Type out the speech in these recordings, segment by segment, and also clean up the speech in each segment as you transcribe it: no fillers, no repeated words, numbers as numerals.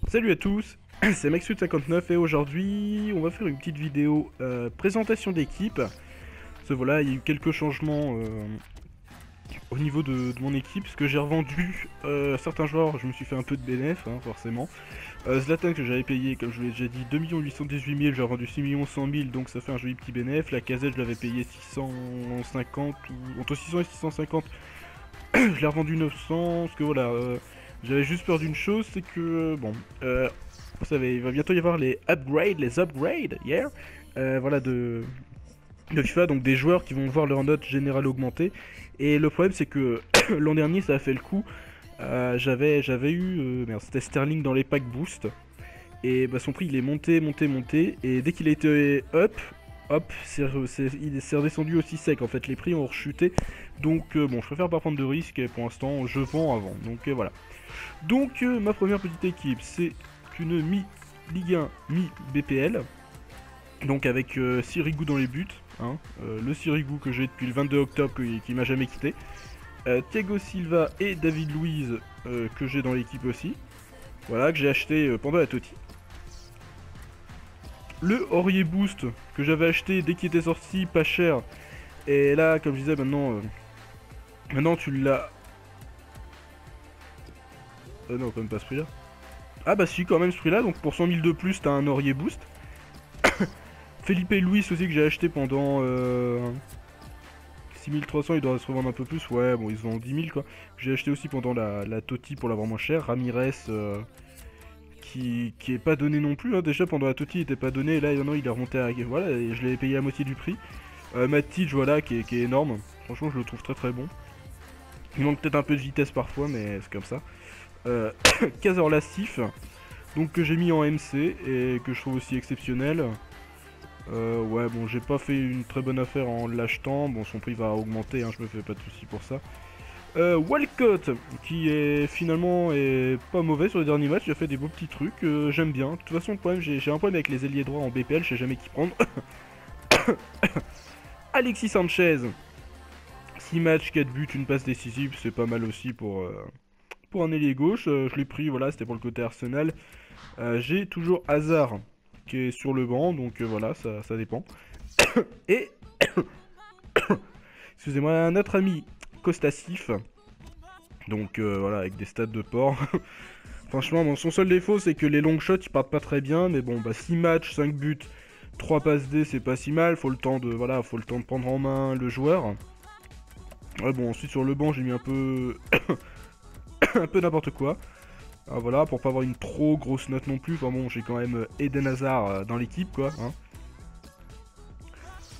Salut à tous, c'est Maxud59 et aujourd'hui on va faire une petite vidéo présentation d'équipe. Parce que voilà, il y a eu quelques changements au niveau de mon équipe, parce que j'ai revendu certains joueurs, je me suis fait un peu de bénéf, hein, forcément. Zlatan que j'avais payé, comme je vous l'ai déjà dit, 2 818 000, j'ai revendu 6 100 000, donc ça fait un joli petit bénéf. La casette je l'avais payé 650, ou entre 600 et 650, je l'ai revendu 900, parce que voilà... j'avais juste peur d'une chose, c'est que, bon, vous savez, il va bientôt y avoir les upgrades, yeah, voilà, de FIFA, donc des joueurs qui vont voir leur note générale augmenter. Et le problème, c'est que l'an dernier, ça a fait le coup, j'avais eu, merde, c'était Sterling dans les packs boost, et bah, son prix, il est monté, et dès qu'il a été hop, il s'est redescendu aussi sec, en fait, les prix ont rechuté, donc bon, je préfère pas prendre de risques, et pour l'instant, je vends avant, donc voilà. Donc ma première petite équipe, c'est une mi-Ligue 1, mi-BPL. Donc avec Sirigu dans les buts, hein, le Sirigu que j'ai depuis le 22 octobre qui m'a jamais quitté. Thiago Silva et David Luiz que j'ai dans l'équipe aussi. Voilà, que j'ai acheté pendant la Totti. Le Aurier Boost que j'avais acheté dès qu'il était sorti, pas cher. Et là, comme je disais, maintenant tu l'as... non, quand même pas ce prix là. Ah bah si, quand même ce prix là, donc pour 100 000 de plus t'as un Aurier Boost. Felipe Luis aussi que j'ai acheté pendant 6300, il doit se revendre un peu plus, ouais bon ils se vendent 10 000 quoi. J'ai acheté aussi pendant la Totti pour l'avoir moins cher. Ramirez qui est pas donné non plus, hein. Déjà pendant la Totti il était pas donné, et là non, il est remonté à... voilà, et je l'avais payé à moitié du prix. Matic voilà qui est énorme, franchement je le trouve très bon. Il manque peut-être un peu de vitesse parfois mais c'est comme ça. Kazor Lassif, donc que j'ai mis en MC et que je trouve aussi exceptionnel. Ouais bon, j'ai pas fait une très bonne affaire en l'achetant, bon son prix va augmenter, hein, je me fais pas de soucis pour ça. Walcott qui est finalement pas mauvais sur les derniers matchs, il a fait des beaux petits trucs, j'aime bien. De toute façon le problème, j'ai un problème avec les ailiers droits en BPL, je sais jamais qui prendre. Alexis Sanchez, 6 matchs, 4 buts, une passe décisive, c'est pas mal aussi pour un ailier gauche. Je l'ai pris, voilà, c'était pour le côté Arsenal. J'ai toujours Hazard qui est sur le banc, donc voilà, ça dépend. Et, excusez-moi, notre ami Costasif, donc voilà, avec des stats de porc. Franchement, bon, son seul défaut, c'est que les long shots, ils partent pas très bien, mais bon, bah 6 matchs, 5 buts, 3 passes D, c'est pas si mal, faut le temps de prendre en main le joueur. Ouais, bon, ensuite sur le banc, j'ai mis un peu... un peu n'importe quoi. Ah, voilà, pour pas avoir une trop grosse note non plus. Enfin bon, j'ai quand même Eden Hazard dans l'équipe, quoi. Hein.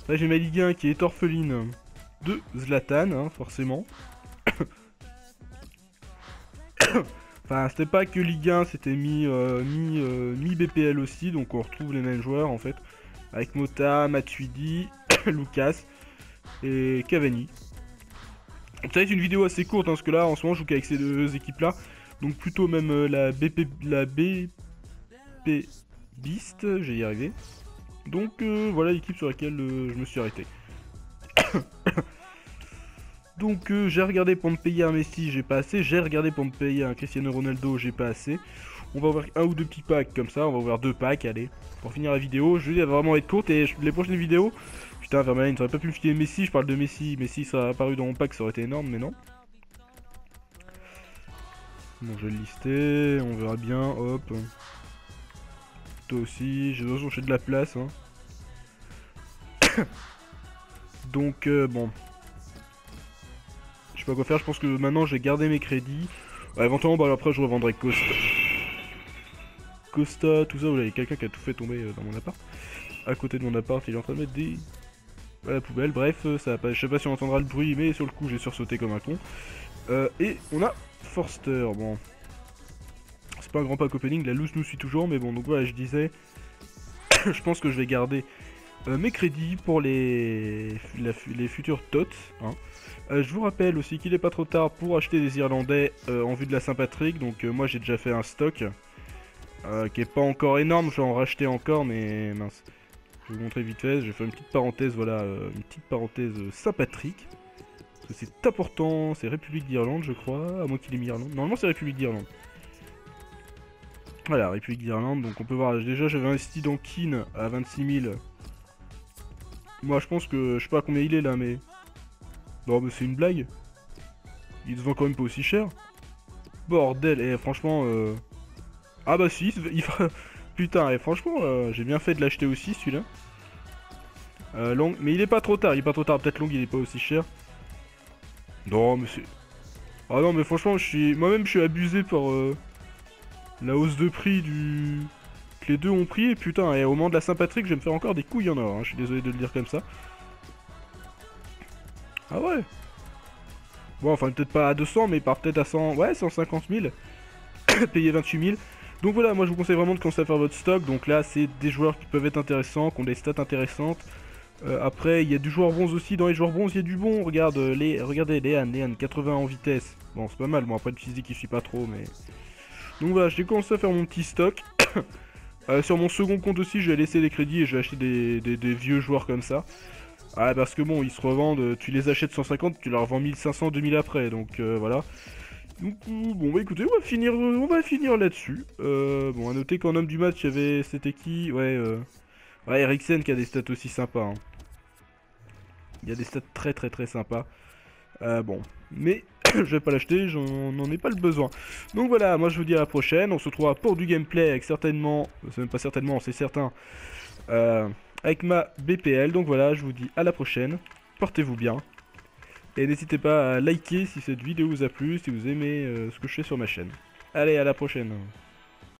Là, j'ai ma Ligue 1 qui est orpheline de Zlatan, hein, forcément. Enfin, c'était pas que Ligue 1, c'était mi-BPL aussi. Donc on retrouve les mêmes joueurs, en fait. Avec Mota, Matuidi, Lucas et Cavani. Ça va être une vidéo assez courte, hein, parce que là, en ce moment, je joue qu'avec ces deux équipes-là. Donc plutôt même la BP Beast, j'ai y arrivé. Donc voilà l'équipe sur laquelle je me suis arrêté. Donc j'ai regardé pour me payer un Messi, j'ai pas assez. J'ai regardé pour me payer un Cristiano Ronaldo, j'ai pas assez. On va ouvrir un ou deux petits packs comme ça, on va ouvrir 2 packs, allez. Pour finir la vidéo, je dis elle va vraiment être courte et les prochaines vidéos... Putain, Vermaelen, ça aurait pas pu me filer Messi, je parle de Messi. Messi ça a apparu dans mon pack, ça aurait été énorme, mais non. Bon, je vais le lister, on verra bien, hop. Toi aussi, j'ai de la place. Hein. Donc, bon. Je sais pas quoi faire, je pense que maintenant j'ai gardé mes crédits. Éventuellement, bah, après je revendrai Costa, tout ça. Il y a quelqu'un qui a tout fait tomber dans mon appart. À côté de mon appart, il est en train de mettre des... à la poubelle, bref, ça va pas... je sais pas si on entendra le bruit, mais sur le coup j'ai sursauté comme un con. Et on a Forster, bon... C'est pas un grand pack opening, la loose nous suit toujours, mais bon, donc voilà, je disais... je pense que je vais garder mes crédits pour les futurs TOTS. Hein. Je vous rappelle aussi qu'il n'est pas trop tard pour acheter des Irlandais en vue de la Saint-Patrick, donc moi j'ai déjà fait un stock qui est pas encore énorme, je vais en racheter encore, mais mince. Je vais vous montrer vite fait, je vais faire une petite parenthèse, voilà, une petite parenthèse Saint-Patrick. Parce que c'est important, c'est République d'Irlande je crois, à moins qu'il ait mis Irlande. Normalement c'est République d'Irlande. Voilà, République d'Irlande, donc on peut voir, déjà j'avais investi dans Keane à 26 000. Moi je pense que, je sais pas combien il est là, mais... Non mais c'est une blague. Il se vend quand même pas aussi cher. Bordel, et franchement... Ah bah si, il va... Putain, et franchement, j'ai bien fait de l'acheter aussi celui-là. Long, mais il est pas trop tard, peut-être Long il est pas aussi cher. Non mais c'est... Ah non mais franchement, moi-même je suis abusé par la hausse de prix que les deux ont pris. Et putain, et au moment de la Saint-Patrick, je vais me faire encore des couilles en or, hein. Je suis désolé de le dire comme ça. Ah ouais. Bon, enfin peut-être pas à 200, mais peut-être à 100... Ouais, 150 000. Payer 28 000. Donc voilà, moi je vous conseille vraiment de commencer à faire votre stock. Donc là, c'est des joueurs qui peuvent être intéressants, qui ont des stats intéressantes. Après, il y a du joueur bronze aussi. Dans les joueurs bronze, il y a du bon. Regardez, Léane, 80 en vitesse. Bon, c'est pas mal. Bon, après, le physique, il suit pas trop, mais... Donc voilà, j'ai commencé à faire mon petit stock. Sur mon second compte aussi, je vais laisser des crédits et je vais acheter des vieux joueurs comme ça. Ah, parce que bon, ils se revendent. Tu les achètes 150, tu leur vends 1500, 2000 après. Donc voilà. Donc, bon, bah écoutez, on va finir là-dessus. Bon, à noter qu'en homme du match, il y avait... C'était qui? Ouais, Eriksen qui a des stats aussi sympas. Hein. Il y a des stats très très très sympas. Bon, mais je vais pas l'acheter, j'en ai pas le besoin. Donc voilà, moi je vous dis à la prochaine. On se retrouvera pour du gameplay avec certainement... C'est même pas certainement, c'est certain. Avec ma BPL. Donc voilà, je vous dis à la prochaine. Portez-vous bien. Et n'hésitez pas à liker si cette vidéo vous a plu, si vous aimez ce que je fais sur ma chaîne. Allez, à la prochaine.